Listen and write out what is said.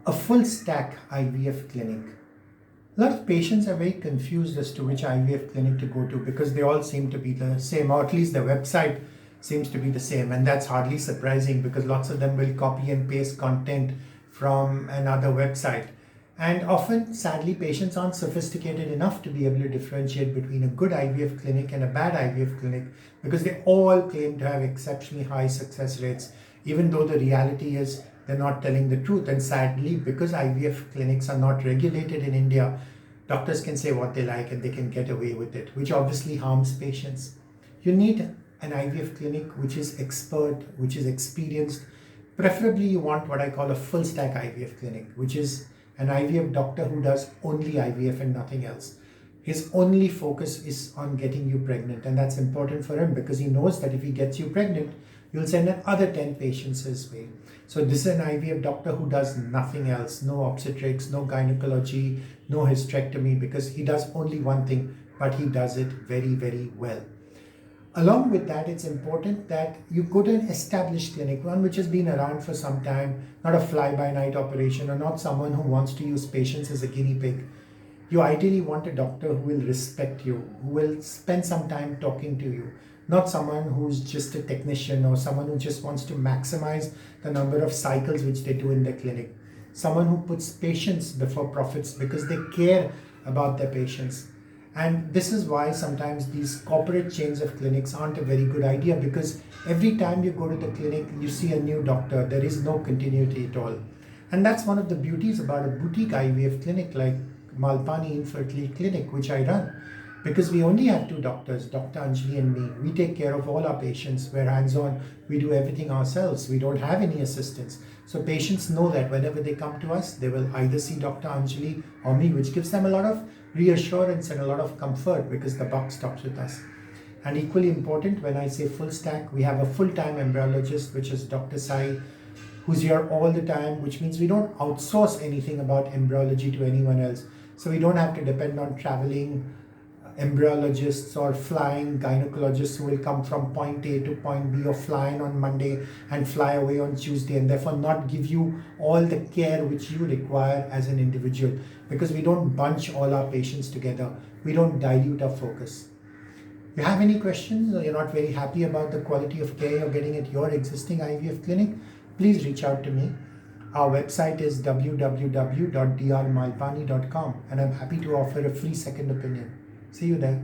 a full stack IVF clinic. A lot of patients are very confused as to which IVF clinic to go to because they all seem to be the same, or at least the website seems to be the same. And that's hardly surprising because lots of them will copy and paste content from another website. And often, sadly, patients aren't sophisticated enough to be able to differentiate between a good IVF clinic and a bad IVF clinic because they all claim to have exceptionally high success rates, even though the reality is they're not telling the truth. And sadly, because IVF clinics are not regulated in India, doctors can say what they like and they can get away with it, which obviously harms patients. You need an IVF clinic which is expert, which is experienced. Preferably, you want what I call a full stack IVF clinic, which is an IVF doctor who does only IVF and nothing else. His only focus is on getting you pregnant, and that's important for him because he knows that if he gets you pregnant, you'll send another 10 patients his way. So this is an IVF doctor who does nothing else, no obstetrics, no gynecology, no hysterectomy, because he does only one thing, but he does it very, very well. Along with that, it's important that you go to an established clinic, one which has been around for some time, not a fly-by-night operation or not someone who wants to use patients as a guinea pig. You ideally want a doctor who will respect you, who will spend some time talking to you, not someone who's just a technician or someone who just wants to maximize the number of cycles which they do in the clinic. Someone who puts patients before profits because they care about their patients. And this is why sometimes these corporate chains of clinics aren't a very good idea because every time you go to the clinic, you see a new doctor. There is no continuity at all. And that's one of the beauties about a boutique IVF clinic like Malpani Infertility Clinic, which I run. Because we only have two doctors, Dr. Anjali and me. We take care of all our patients. We're hands-on. We do everything ourselves. We don't have any assistants. So patients know that whenever they come to us, they will either see Dr. Anjali or me, which gives them a lot of reassurance and a lot of comfort because the buck stops with us. And equally important, when I say full stack, we have a full-time embryologist, which is Dr. Sai, who's here all the time, which means we don't outsource anything about embryology to anyone else. So we don't have to depend on traveling embryologists or flying gynecologists who will come from point A to point B or fly in on Monday and fly away on Tuesday and therefore not give you all the care which you require as an individual because we don't bunch all our patients together. We don't dilute our focus. You have any questions or you're not very happy about the quality of care you're getting at your existing IVF clinic, please reach out to me. Our website is www.drmalpani.com and I'm happy to offer a free second opinion. See you there.